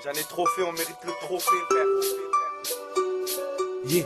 J'en ai trop fait, on mérite le trophée, frère. Yeah.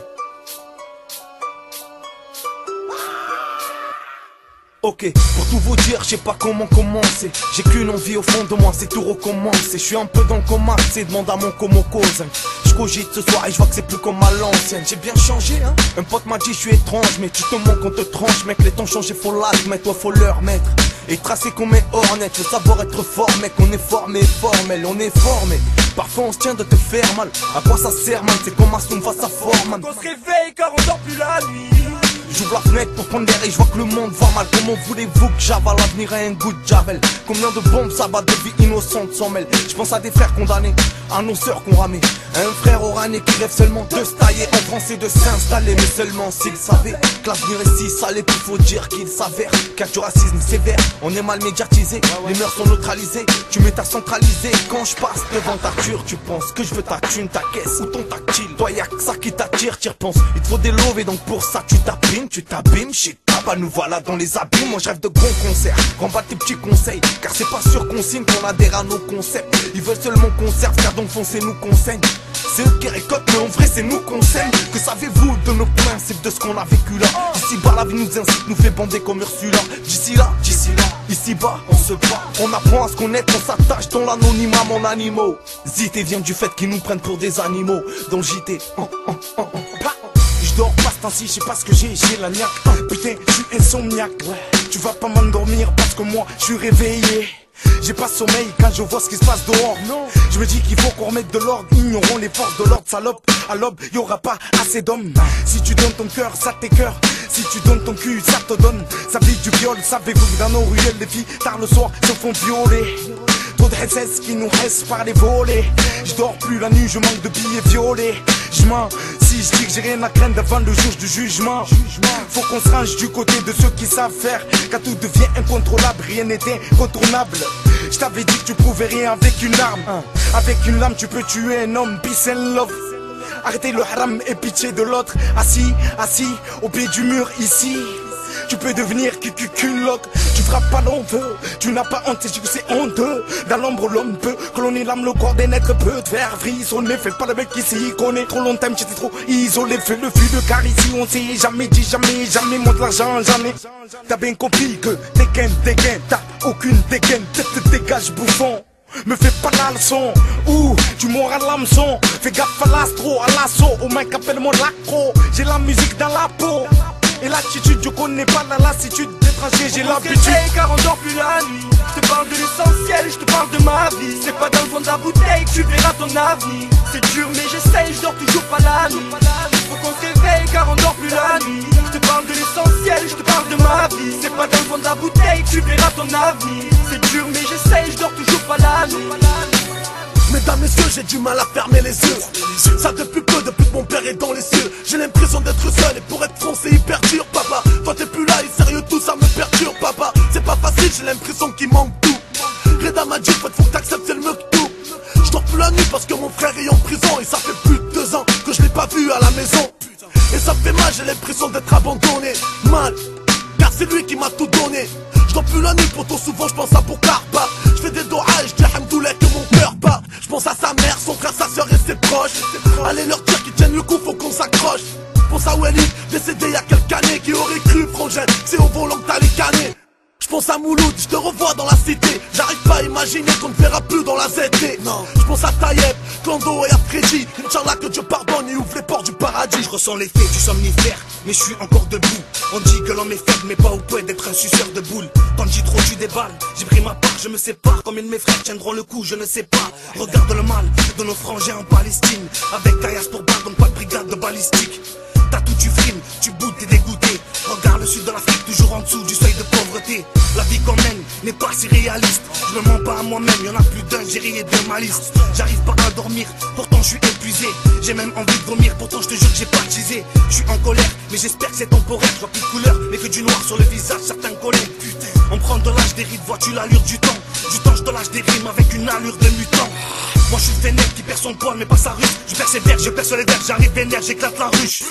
Ok, pour tout vous dire, je sais pas comment commencer. J'ai qu'une envie au fond de moi, c'est tout recommencer. Je suis un peu dans le coma, c'est demande à mon como cousin. Je cogite ce soir et je vois que c'est plus comme à l'ancienne. J'ai bien changé, hein. Un pote m'a dit je suis étrange, mais tu te manques, on te tranche, mec. Les temps changés, faut l'admettre, toi faut leur mettre. Et tracer qu'on met hors net, faut savoir être fort, mec. On est formé, formel, on est formé. Parfois on se tient de te faire mal. À quoi ça sert, man? C'est comme Assoum face à Foreman. On se réveille car on dort plus la nuit. J'ouvre la fenêtre pour prendre l'air et je vois que le monde va mal. Comment voulez-vous que j'avale l'avenir à un goût de javel? Combien de bombes s'abattent de vies innocentes s'en mêlent? Je pense à des frères condamnés, annonceurs qu'on ramait. Un frère orané qui rêve seulement de se tailler en France et de s'installer. Mais seulement s'il savait que l'avenir est si sale. Et puis faut dire qu'il s'avère qu'il y a du racisme sévère. On est mal médiatisé, les mœurs sont neutralisées. Tu mets ta centralisée. Quand je passe devant ta ture, tu penses que je veux ta thune, ta caisse ou ton tactile. Toi y'a que ça qui t'attire, t'y repenses. Il te faut des loves et donc pour ça tu t'abîmes, chez Tabac, nous voilà dans les abîmes. Moi je rêve de grands concerts, remballe tes petits conseils. Car c'est pas sûr qu'on signe qu'on adhère à nos concepts. Ils veulent seulement qu'on serve, car donc foncer nous conseille. C'est eux qui récoltent, mais en vrai c'est nous qu'on sème. Que savez-vous de nos principes, de ce qu'on a vécu là? Ici bas la vie nous incite, nous fait bander comme Ursula. D'ici là, ici bas, on se bat. On apprend à se connaître, on s'attache dans l'anonymat, mon animaux. Zité vient du fait qu'ils nous prennent pour des animaux. Dans le JT, je dors pas ce temps-ci, je sais pas ce que j'ai la niaque. Putain, je suis insomniaque. Tu vas pas m'endormir parce que moi, je suis réveillé. J'ai pas sommeil quand je vois ce qui se passe dehors. Je me dis qu'il faut qu'on remette de l'ordre. Ignorons les forces de l'ordre, salope. À l'aube, y'aura pas assez d'hommes. Si tu donnes ton cœur, ça t'écœure. Si tu donnes ton cul, ça te donne. Ça vit du viol. Savez-vous que dans nos ruelles, les filles, tard le soir, se font violer. Trop de SS qui nous restent par les volets. Je dors plus la nuit, je manque de billets violets. Je mens, si je dis que j'ai rien à craindre devant le jour du jugement. Faut qu'on se range du côté de ceux qui savent faire. Quand tout devient incontrôlable, rien n'est incontournable. Je t'avais dit que tu pouvais rien avec une arme. Avec une lame tu peux tuer un homme, peace and love. Arrêtez le haram et pitié de l'autre. Assis au pied du mur ici. Tu peux devenir culoc. Tu frappes pas l'on veut. Tu n'as pas honte, c'est que c'est honteux. Dans l'ombre l'homme peut cloner l'âme, le corps des naîtres peut te faire frissonner. Fais pas le mec qui s'y connaît. Trop longtemps j'étais trop isolé. Fais le flux de car ici on s'est jamais dit jamais moi de l'argent jamais. T'as bien compris que dégaine, t'as aucune dégaine. Te dégage bouffon. Me fais pas la leçon, ou tu m'auras l'hameçon. Fais gaffe à l'astro, à l'assaut. Au mec appelle-moi l'accro. J'ai la musique dans la peau. Et l'attitude, je connais pas la lassitude d'étranger, j'ai l'habitude. Car on dort plus la nuit. Je te parle de l'essentiel, je te parle de ma vie. C'est pas dans le fond de la bouteille que tu verras ton avenir. C'est dur mais j'essaye, je dors toujours pas la nuit. Faut qu'on se réveille car on dort plus la nuit. Je te parle de l'essentiel, je te parle de ma vie. C'est pas dans le fond de la bouteille que tu verras ton avenir. C'est dur mais j'essaye, je dors toujours pas la nuit. Mesdames, messieurs, j'ai du mal à fermer les yeux. Ça depuis peu, depuis que mon père est dans les cieux. J'ai l'impression d'être seul et pour être français hyper dur, papa. Toi t'es plus là et sérieux tout ça me perturbe, papa. C'est pas facile, j'ai l'impression qu'il manque tout. Reda m'a dit, faut que t'acceptes, c'est le mieux que tout. Je dors plus la nuit parce que mon frère est en prison. Et ça fait plus de 2 ans que je l'ai pas vu à la maison. Et ça me fait mal, j'ai l'impression d'être abandonné. Mal, car c'est lui qui m'a tout donné. Je dors plus la nuit, pourtant souvent je pense à Boukarba. Je fais des doigts et je dis Hamdoulah que mon cœur bat. Je pense à sa mère, son frère, sa soeur et ses proches. Allez leur dire qu'ils tiennent le coup, faut qu'on s'accroche. Pense à Walid, décédé il y a quelques années. Qui aurait cru, frangin, c'est au volant que t'as les canets. Je pense à Mouloud, je te revois dans la cité. J'arrive pas à imaginer qu'on ne verra plus dans la ZT. Non, je pense à Taïeb, Klando et à Freddy. Inch'Allah que Dieu pardonne et ouvre les portes du paradis. Je ressens l'effet du somnifère, mais je suis encore debout. On dit que l'homme est faible, mais pas au point d'être un suceur de boules. Quand j'y trop, tu déballes. J'ai pris ma part, je me sépare. Combien de mes frères tiendront le coup, je ne sais pas. Regarde le mal de nos frangins en Palestine. Avec Kayas pour balle, donc pas de brigade de balistique. T'as tout, tu frimes, tu boudes, t'es dégoûté. Regarde le sud de l'Afrique, toujours en dessous du seuil de pauvreté. La vie qu'on mène n'est pas si réaliste. Je me mens pas à moi-même, y'en a plus d'un, j'ai rayé de ma liste. J'arrive pas à dormir, pourtant je suis épuisé. J'ai même envie de vomir, pourtant je te jure que j'ai pas teasé. Je suis en colère, mais j'espère que c'est temporaire. Je vois plus de couleur, mais que du noir sur le visage, certains collés. Putain, on prend de l'âge des rides, vois-tu l'allure du temps? Du temps, je te lâche des rimes avec une allure de mutant. Moi je suis le vénère qui perd son poil mais pas sa ruche. Je persévère, je perce les verres, j'arrive vénère, j'éclate la ruche.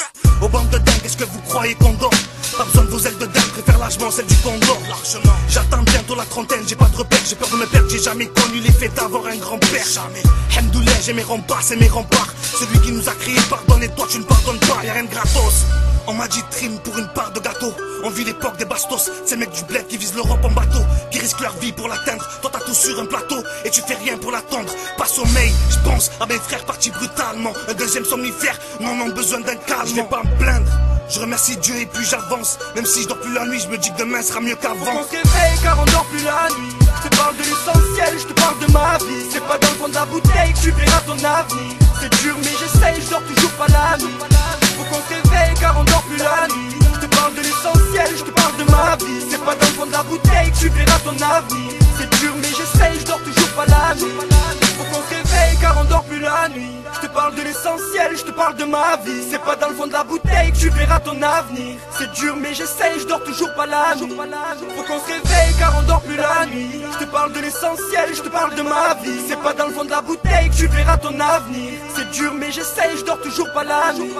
Aux bandes de dingue, est-ce que vous croyez qu'on dort? Pas besoin de vos ailes de dingue, préfère largement celle du Condor. Largement. J'attends bientôt la trentaine, j'ai pas de repères, j'ai peur de me perdre, j'ai jamais connu l'effet d'avoir un grand-père. Jamais. Hamdoullah, j'ai mes remparts, c'est mes remparts. Celui qui nous a créé pardonne et toi tu ne pardonnes pas, y'a rien de gratos. On m'a dit trim pour une part de gâteau. On vit l'époque des bastos, ces mecs du bled qui visent l'Europe en bateau, qui risquent leur vie pour l'atteindre. Toi t'as tout sur un plateau et tu fais rien pour l'attendre. Pas sommeil, je pense à mes frères partis brutalement. Un deuxième somnifère, non non besoin d'un calme. Je vais pas me plaindre, je remercie Dieu et puis j'avance. Même si je dors plus la nuit, je me dis que demain sera mieux qu'avant. Faut qu'on se réveille car on dort plus la nuit. Je te parle de l'essentiel, je te parle de ma vie. C'est pas dans le fond de la bouteille que tu verras ton avenir. C'est dur mais j'essaye, je dors toujours pas la nuit. Faut qu'on se réveille car on dort plus la nuit. Je te parle de l'essentiel, je te parle de ma vie. C'est pas dans le fond de la bouteille que tu verras ton avenir. C'est dur mais j'essaye, je dors toujours pas la nuit. Faut qu'on se réveille car on dort plus la nuit. Je te parle de l'essentiel, je te parle de ma vie. C'est pas dans le fond de la bouteille que tu verras ton avenir. C'est dur mais j'essaye, je dors toujours pas la nuit. Faut qu'on se réveille car on dort plus la nuit. Je te parle de l'essentiel, je te parle de ma vie. C'est pas dans le fond de la bouteille que tu verras ton avenir. C'est dur mais j'essaye, je dors toujours pas la nuit.